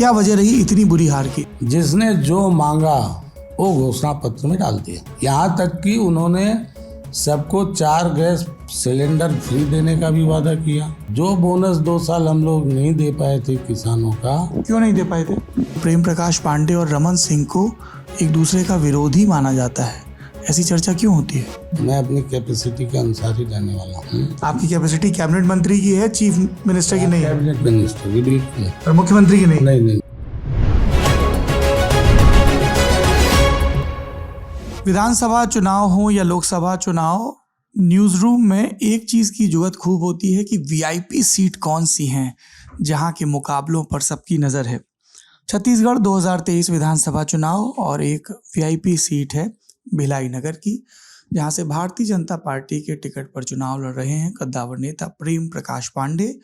क्या वजह रही इतनी बुरी हार की? जिसने जो मांगा वो घोषणा पत्र में डाल दिया। यहाँ तक कि उन्होंने सबको 4 गैस सिलेंडर फ्री देने का भी वादा किया। जो बोनस 2 साल हम लोग नहीं दे पाए थे किसानों का। क्यों नहीं दे पाए थे? प्रेम प्रकाश पांडे और रमन सिंह को एक दूसरे का विरोधी माना जाता है, ऐसी चर्चा क्यों होती है? मैं अपनी कैपेसिटी के अनुसार ही रहने वाला हूँ। आपकी कैपेसिटी कैबिनेट मंत्री की है, चीफ मिनिस्टर की नहीं है? कैबिनेट मिनिस्टर की बिल्कुल है। और मुख्यमंत्री की नहीं? नहीं। विधानसभा चुनाव हो या लोकसभा चुनाव, न्यूज़ रूम में एक चीज़ की जुगत खूब होती है कि वीआईपी सीट कौन सी हैं जहां के मुकाबलों पर सबकी नज़र है। छत्तीसगढ़ 2023 विधानसभा चुनाव और एक वीआईपी सीट है भिलाई नगर की, जहां से भारतीय जनता पार्टी के टिकट पर चुनाव लड़ रहे हैं कद्दावर नेता प्रेम प्रकाश पांडे,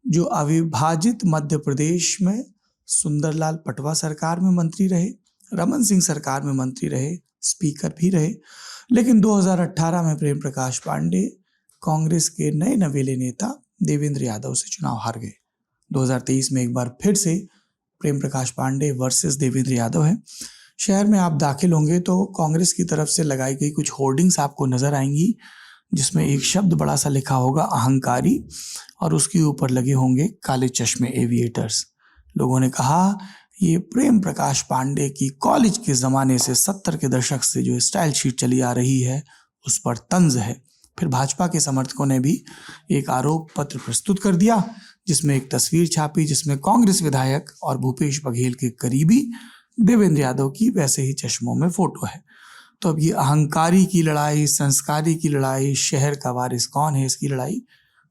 जो अविभाजित मध्य प्रदेश में सुंदरलाल पटवा सरकार में मंत्री रहे, रमन सिंह सरकार में मंत्री रहे, स्पीकर भी रहे। लेकिन 2018 में प्रेम प्रकाश पांडे कांग्रेस के नए नवेले नेता देवेंद्र यादव से चुनाव हार गए। 2023 में एक बार फिर से प्रेम प्रकाश पांडे वर्सेस देवेंद्र यादव है। शहर में आप दाखिल होंगे तो कांग्रेस की तरफ से लगाई गई कुछ होर्डिंग्स आपको नजर आएंगी, जिसमें एक शब्द बड़ा सा लिखा होगा अहंकारी, और उसके ऊपर लगे होंगे काले चश्मे एविएटर्स। लोगों ने कहा ये प्रेम प्रकाश पांडे की कॉलेज के ज़माने से 70 के दशक से जो स्टाइल शीट चली आ रही है उस पर तंज है। फिर भाजपा के समर्थकों ने भी एक आरोप पत्र प्रस्तुत कर दिया, जिसमें एक तस्वीर छापी जिसमें कांग्रेस विधायक और भूपेश बघेल के करीबी देवेंद्र यादव की वैसे ही चश्मों में फोटो है। तो अब ये अहंकारी की लड़ाई, संस्कारी की लड़ाई, शहर का वारिस कौन है, इसकी लड़ाई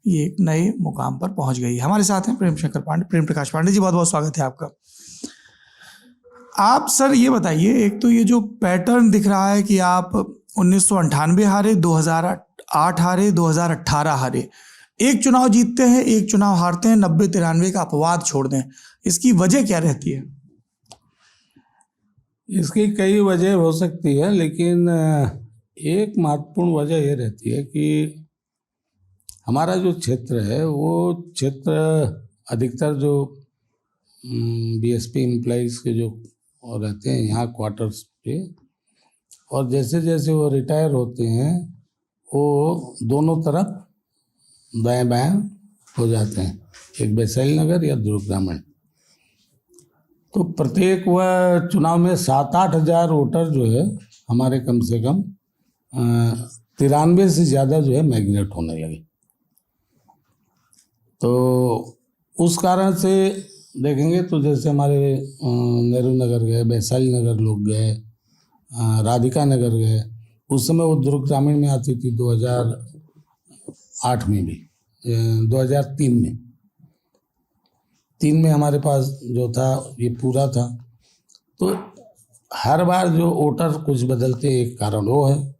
ये एक नए मुकाम पर पहुंच गई है। हमारे साथ हैं प्रेम प्रकाश पांडे जी, बहुत बहुत स्वागत है आपका। आप सर ये बताइए, एक तो ये जो पैटर्न दिख रहा है कि आप 1998 हारे, 2008 हारे, 2018 हारे, एक चुनाव जीतते हैं, एक चुनाव हारते हैं, 90-93 का अपवाद छोड़ दें, इसकी वजह क्या रहती है? इसकी कई वजह हो सकती है, लेकिन एक महत्वपूर्ण वजह ये रहती है कि हमारा जो क्षेत्र है वो क्षेत्र अधिकतर जो बीएसपी एम्प्लॉइज़ के जो रहते हैं यहाँ क्वार्टर्स पे, और जैसे जैसे वो रिटायर होते हैं वो दोनों तरफ दाएं बाएं हो जाते हैं, एक वैशाली नगर या दुर्ग ग्रामीण। तो प्रत्येक वह चुनाव में 7-8 हज़ार वोटर जो है हमारे कम से कम 93 से ज़्यादा जो है माइग्रेट होने लगे। तो उस कारण से देखेंगे तो जैसे हमारे नेहरू नगर गए, वैशाली नगर लोग गए, राधिका नगर गए, उस समय वो दुर्ग ग्रामीण में आती थी 2008 में भी, 2003 में। 3 में हमारे पास जो था ये पूरा था। तो हर बार जो वोटर कुछ बदलते, एक कारण वो है,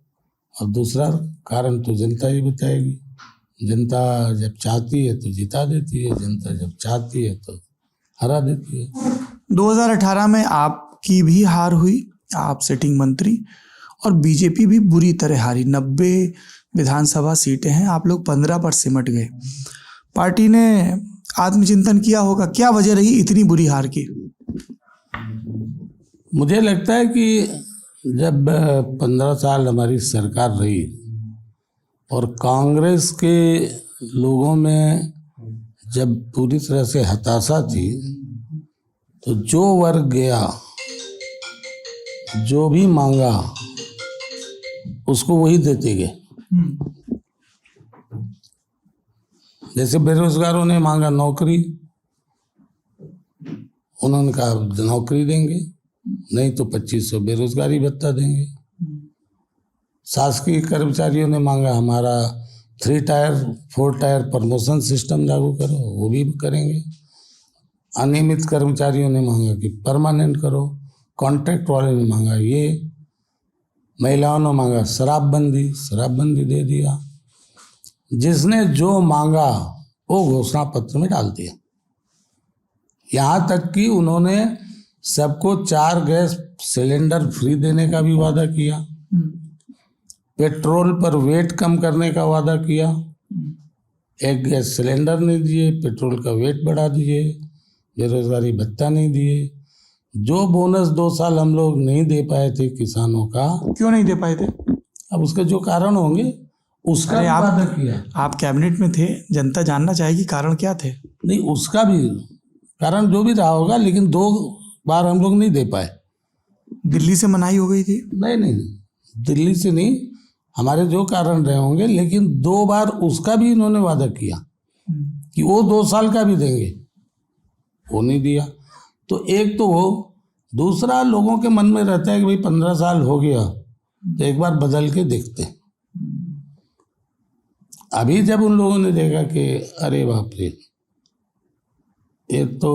और दूसरा कारण तो जनता ही बताएगी। जनता जब चाहती है तो जिता देती है, जनता जब चाहती है तो हरा देती है। 2018 में आपकी भी हार हुई, आप सिटिंग मंत्री, और बीजेपी भी बुरी तरह हारी। 90 विधानसभा सीटें हैं, आप लोग 15 पर सिमट गए। पार्टी ने आत्मचिंतन किया होगा, क्या वजह रही इतनी बुरी हार की? मुझे लगता है कि जब 15 साल हमारी सरकार रही और कांग्रेस के लोगों में जब पूरी तरह से हताशा थी, तो जो वर्ग गया, जो भी मांगा उसको वही देते गए। जैसे बेरोजगारों ने मांगा नौकरी, उन्होंने कहा नौकरी देंगे, नहीं तो 2500 बेरोजगारी भत्ता देंगे। शासकीय कर्मचारियों ने मांगा हमारा 3 टायर 4 टायर प्रमोशन सिस्टम लागू करो, वो भी करेंगे। अनियमित कर्मचारियों ने मांगा कि परमानेंट करो, कॉन्ट्रैक्ट वाले ने मांगा ये, महिलाओं ने मांगा शराबबंदी दे दिया। जिसने जो मांगा वो घोषणा पत्र में डाल दिया। यहाँ तक कि उन्होंने सबको 4 गैस सिलेंडर फ्री देने का भी वादा किया, पेट्रोल पर वेट कम करने का वादा किया। 1 गैस सिलेंडर नहीं दिए, पेट्रोल का वेट बढ़ा दिए, बेरोजगारी भत्ता नहीं दिए, जो बोनस 2 साल हम लोग नहीं दे पाए थे किसानों का, क्यों नहीं दे पाए थे? अब उसके जो कारण होंगे उसका अरे भी आप वादा किया। आप कैबिनेट में थे, जनता जानना चाहेगी कारण क्या थे? नहीं, उसका भी कारण जो भी रहा होगा, लेकिन 2 बार हम लोग नहीं दे पाए। दिल्ली से मनाही हो गई थी? नहीं, दिल्ली से नहीं, हमारे जो कारण रहे होंगे, लेकिन 2 बार उसका भी इन्होंने वादा किया कि वो 2 साल का भी देंगे, वो नहीं दिया। तो एक तो वो, दूसरा लोगों के मन में रहता है कि भाई 15 साल हो गया तो एक बार बदल के देखते हैं। अभी जब उन लोगों ने देखा कि अरे बाप रे, ये तो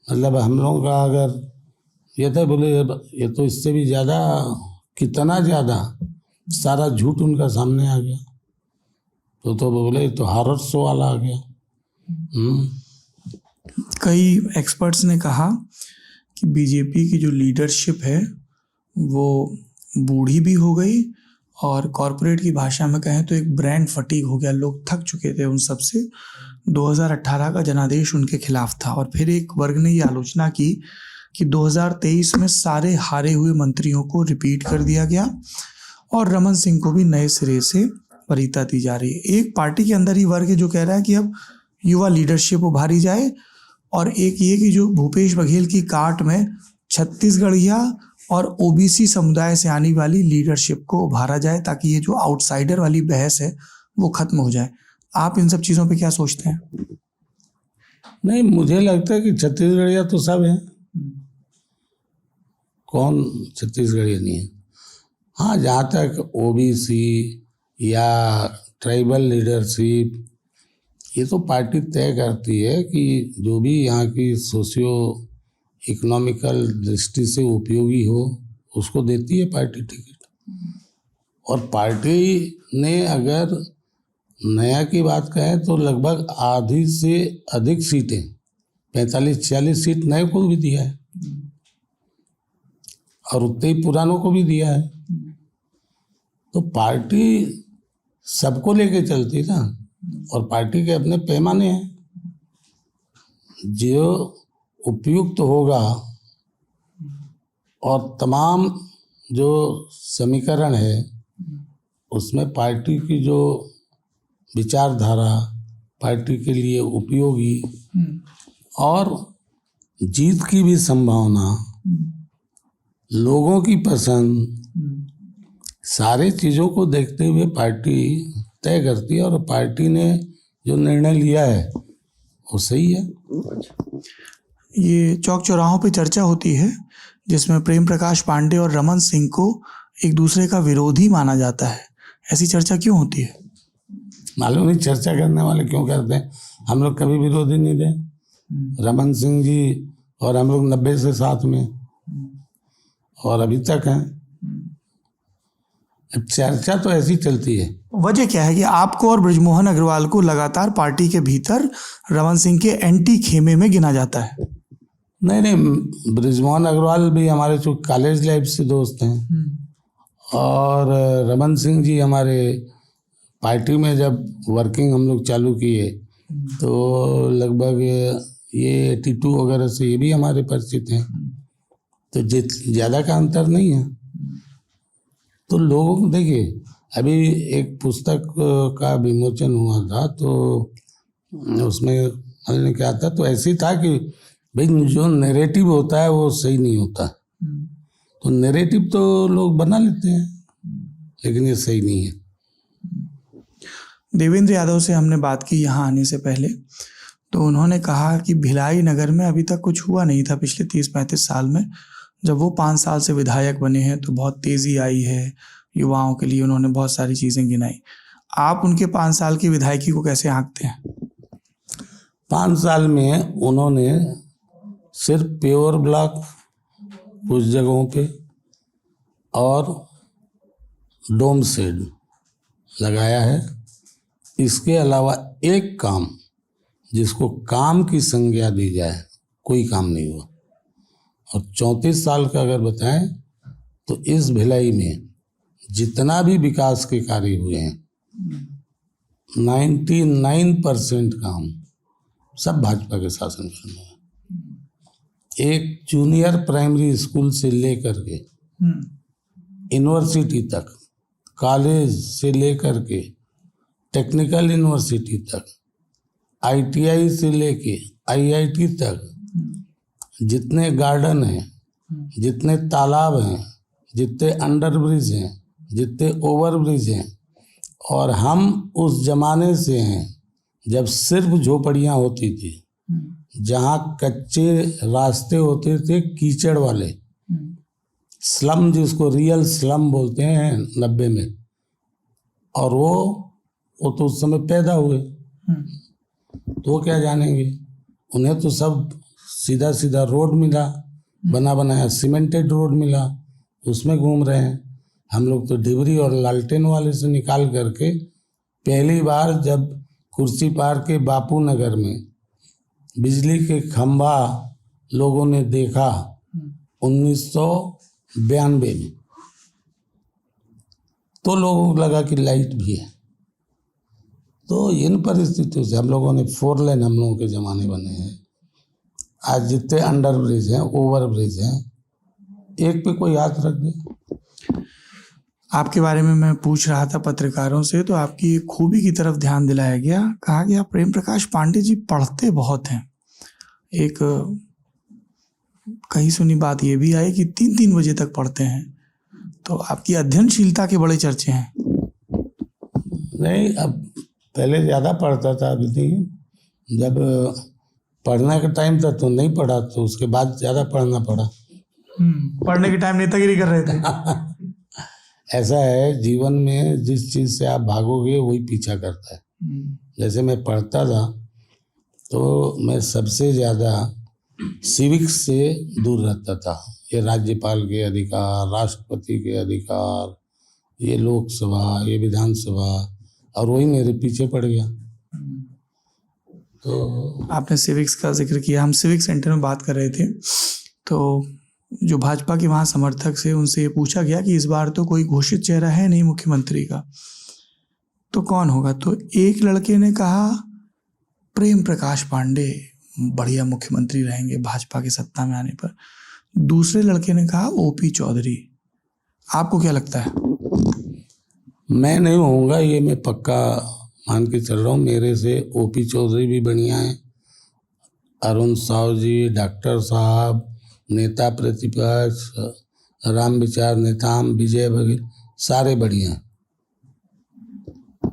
मतलब हम लोगों का अगर ये था, बोले ये तो इससे भी ज़्यादा, कितना ज़्यादा, सारा झूठ उनका सामने आ गया। तो बोले तो हॉरर शो वाला आ गया। कई एक्सपर्ट्स ने कहा कि बीजेपी की जो लीडरशिप है वो बूढ़ी भी हो गई और कॉरपोरेट की भाषा में कहें तो एक ब्रांड फटीग हो गया, लोग थक चुके थे उन सब से। 2018 का जनादेश उनके खिलाफ था और फिर एक वर्ग ने ये आलोचना की कि 2023 में सारे हारे हुए मंत्रियों को रिपीट कर दिया गया और रमन सिंह को भी नए सिरे से वरीयता दी जा रही है। एक पार्टी के अंदर ही वर्ग है जो कह रहा है कि अब युवा लीडरशिप उभारी जाए, और एक ये कि जो भूपेश बघेल की काट में छत्तीसगढ़िया और ओबीसी समुदाय से आने वाली लीडरशिप को उभारा जाए ताकि ये जो आउटसाइडर वाली बहस है वो खत्म हो जाए। आप इन सब चीज़ों पे क्या सोचते हैं? नहीं, मुझे लगता है कि छत्तीसगढ़िया तो सब हैं, कौन छत्तीसगढ़िया नहीं है। हाँ, जहाँ तक ओबीसी या ट्राइबल लीडरशिप, ये तो पार्टी तय करती है कि जो भी यहाँ की सोशियो इकोनॉमिकल दृष्टि से उपयोगी हो उसको देती है पार्टी टिकट। और पार्टी ने अगर नया की बात कहें तो लगभग आधी से अधिक सीटें, 45-46 सीट नए को भी दिया है और उतने ही पुरानों को भी दिया है। तो पार्टी सबको लेके चलती ना, और पार्टी के अपने पैमाने हैं। जो उपयुक्त होगा और तमाम जो समीकरण है उसमें पार्टी की जो विचारधारा, पार्टी के लिए उपयोगी और जीत की भी संभावना, लोगों की पसंद, सारे चीज़ों को देखते हुए पार्टी तय करती है, और पार्टी ने जो निर्णय लिया है वो सही है। ये चौक चौराहों पे चर्चा होती है जिसमें प्रेम प्रकाश पांडे और रमन सिंह को एक दूसरे का विरोधी माना जाता है, ऐसी चर्चा क्यों होती है? मालूम नहीं चर्चा करने वाले क्यों करते हैं। हम लोग कभी विरोधी नहीं रहे। रमन सिंह जी और हम लोग 90 से साथ में और अभी तक हैं। चर्चा तो ऐसी चलती है। वजह क्या है कि आपको और बृजमोहन अग्रवाल को लगातार पार्टी के भीतर रमन सिंह के एंटी खेमे में गिना जाता है? नहीं, बृजमोहन अग्रवाल भी हमारे जो कॉलेज लाइफ से दोस्त हैं, और रमन सिंह जी हमारे पार्टी में जब वर्किंग हम लोग चालू किए तो लगभग ये 82 वगैरह से ये भी हमारे परिचित हैं। तो ज़्यादा का अंतर नहीं है। तो लोगों को देखिए, अभी एक पुस्तक का विमोचन हुआ था तो उसमें हमने क्या था, तो ऐसे था कि भाई जो नैरेटिव होता है वो सही नहीं होता। तो नैरेटिव तो लोग बना लेते हैं, लेकिन ये सही नहीं है। देवेंद्र यादव से हमने बात की यहाँ आने से पहले, तो उन्होंने कहा कि भिलाई नगर में अभी तक कुछ हुआ नहीं था पिछले 30-35 साल में। जब वो 5 साल से विधायक बने हैं तो बहुत तेज़ी आई है युवाओं के लिए, उन्होंने बहुत सारी चीज़ें गिनाई। आप उनके 5 साल की विधायकी को कैसे आंकते हैं? 5 साल में उन्होंने सिर्फ प्योर ब्लॉक कुछ जगहों पे और डोम शेड लगाया है। इसके अलावा एक काम जिसको काम की संज्ञा दी जाए कोई काम नहीं हुआ। और 34 साल का अगर बताएं तो इस भिलाई में जितना भी विकास के कार्य हुए हैं 99% काम सब भाजपा के शासन में हुआ। एक जूनियर प्राइमरी स्कूल से लेकर के यूनिवर्सिटी तक, कॉलेज से लेकर के टेक्निकल यूनिवर्सिटी तक, ITI से लेके IIT तक, जितने गार्डन हैं, जितने तालाब हैं, जितने अंडर ब्रिज हैं, जितने ओवर ब्रिज हैं, और हम उस जमाने से हैं जब सिर्फ झोपड़ियाँ होती थी, जहाँ कच्चे रास्ते होते थे कीचड़ वाले, स्लम जिसको रियल स्लम बोलते हैं 90 में, और वो तो उस समय पैदा हुए, तो वो क्या जानेंगे। उन्हें तो सब सीधा सीधा रोड मिला, बना बनाया सीमेंटेड रोड मिला, उसमें घूम रहे हैं। हम लोग तो डिबरी और लालटेन वाले से निकाल करके पहली बार जब कुर्सी पार के बापू नगर में बिजली के खंभा लोगों ने देखा 1992 में, तो लोगों को लगा कि लाइट भी है। तो इन परिस्थितियों से हम लोगों ने 4 लेन हम लोगों के ज़माने बने हैं। आज जितने अंडर ब्रिज हैं, ओवर ब्रिज हैं, एक पे कोई हाथ रख दे। आपके बारे में मैं पूछ रहा था पत्रकारों से, तो आपकी एक खूबी की तरफ ध्यान दिलाया गया। कहा गया प्रेम प्रकाश पांडे जी पढ़ते बहुत हैं। एक कहीं सुनी बात ये भी आई कि 3-3 बजे तक पढ़ते हैं। तो आपकी अध्ययनशीलता के बड़े चर्चे हैं। नहीं, अब पहले ज़्यादा पढ़ता था, अभी नहीं। जब पढ़ने का टाइम था तो नहीं पढ़ा, तो उसके बाद ज़्यादा पढ़ना पड़ा। पढ़ने के टाइम नेतागिरी कर रहे थे। ऐसा है, जीवन में जिस चीज़ से आप भागोगे वही पीछा करता है। जैसे मैं पढ़ता था तो मैं सबसे ज़्यादा सिविक्स से दूर रहता था। ये राज्यपाल के अधिकार, राष्ट्रपति के अधिकार, ये लोकसभा, ये विधानसभा, और वही मेरे पीछे पड़ गया। तो आपने सिविक्स का जिक्र किया, हम सिविक सेंटर में बात कर रहे थे, तो जो भाजपा के वहाँ समर्थक से उनसे ये पूछा गया कि इस बार तो कोई घोषित चेहरा है नहीं मुख्यमंत्री का, तो कौन होगा। तो एक लड़के ने कहा प्रेम प्रकाश पांडे बढ़िया मुख्यमंत्री रहेंगे भाजपा की सत्ता में आने पर। दूसरे लड़के ने कहा OP चौधरी। आपको क्या लगता है? मैं नहीं होऊंगा, ये मैं पक्का मान के चल रहा हूँ। मेरे से OP चौधरी भी बढ़िया हैं, अरुण साव जी, डॉक्टर साहब, नेता प्रतिपक्ष, राम विचार नेताम, विजय बघेल, सारे बढ़िया हैं।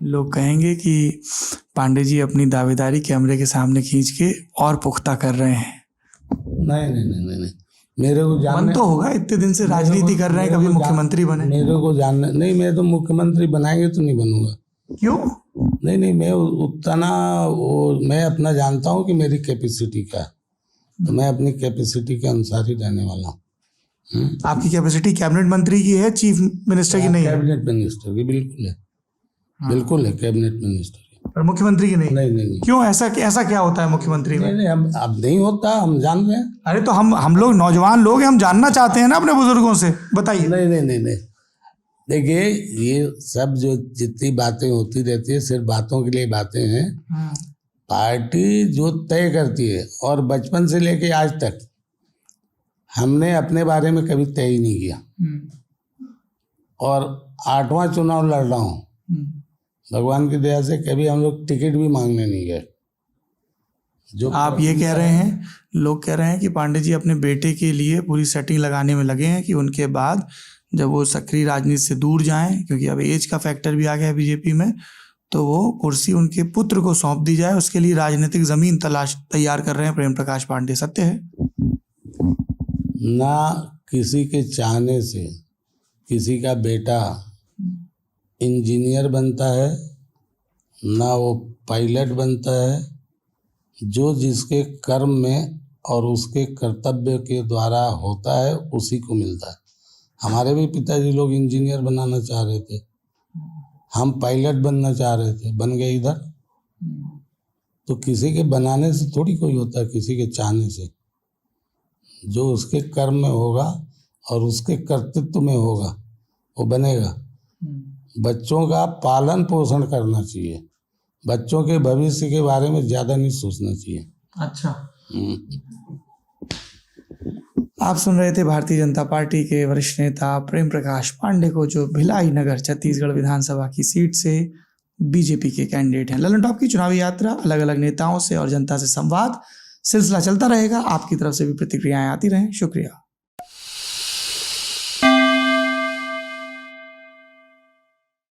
लोग कहेंगे कि पांडे जी अपनी दावेदारी कैमरे के सामने खींच के और पुख्ता कर रहे हैं। नहीं नहीं नहीं नहीं, नहीं। मेरे को जानने मन तो होगा, इतने दिन से राजनीति कर रहे हैं, कभी मुख्यमंत्री बने। मेरे को जानने नहीं, मैं तो मुख्यमंत्री बनाएंगे तो नहीं बनूंगा। क्यों? नहीं, मैं उतना मैं अपना जानता हूँ कि मेरी कैपेसिटी क्या है, तो मैं अपनी कैपेसिटी के अनुसार ही रहने वाला हूँ। आपकी कैपेसिटी कैबिनेट मंत्री की है, चीफ मिनिस्टर की नहीं है? कैबिनेट मिनिस्टर की बिल्कुल है। बिल्कुल है, कैबिनेट मिनिस्टर की, पर मुख्यमंत्री की नहीं। नहीं। क्यों? ऐसा क्या होता है मुख्यमंत्री में? नहीं, अब नहीं होता, हम जान रहे हैं। अरे तो हम लोग नौजवान लोग हैं, हम जानना चाहते हैं ना अपने बुजुर्गों से, बताइए। नहीं, देखिए, ये सब जो जितनी बातें होती रहती है सिर्फ बातों के लिए बातें हैं। पार्टी जो तय करती है, और बचपन से लेके आज तक हमने अपने बारे में कभी तय ही नहीं किया, और 8वां चुनाव लड़ रहा हूँ, भगवान की दया से कभी हम लोग टिकट भी मांगने नहीं गए। जो आप ये कह रहे हैं, लोग कह रहे हैं कि पांडे जी अपने बेटे के लिए पूरी सेटिंग लगाने में लगे हैं कि उनके बाद जब वो सक्रिय राजनीति से दूर जाएं, क्योंकि अब एज का फैक्टर भी आ गया है बीजेपी में, तो वो कुर्सी उनके पुत्र को सौंप दी जाए। उसके लिए राजनीतिक जमीन तैयार कर रहे हैं प्रेम प्रकाश पांडे। सत्य है? ना किसी के चाहने से किसी का बेटा इंजीनियर बनता है, ना वो पायलट बनता है। जो जिसके कर्म में और उसके कर्तव्य के द्वारा होता है उसी को मिलता है। हमारे भी पिताजी लोग इंजीनियर बनाना चाह रहे थे, हम पायलट बनना चाह रहे थे, बन गए इधर। तो किसी के बनाने से थोड़ी कोई होता है, किसी के चाहने से। जो उसके कर्म में होगा और उसके कर्तृत्व में होगा वो बनेगा। बच्चों का पालन पोषण करना चाहिए, बच्चों के भविष्य के बारे में ज़्यादा नहीं सोचना चाहिए। अच्छा। आप सुन रहे थे भारतीय जनता पार्टी के वरिष्ठ नेता प्रेम प्रकाश पांडे को, जो भिलाई नगर छत्तीसगढ़ विधानसभा की सीट से बीजेपी के कैंडिडेट हैं। ललन टॉप की चुनावी यात्रा, अलग अलग नेताओं से और जनता से संवाद, सिलसिला चलता रहेगा। आपकी तरफ से भी प्रतिक्रियाएं आती रहें। शुक्रिया।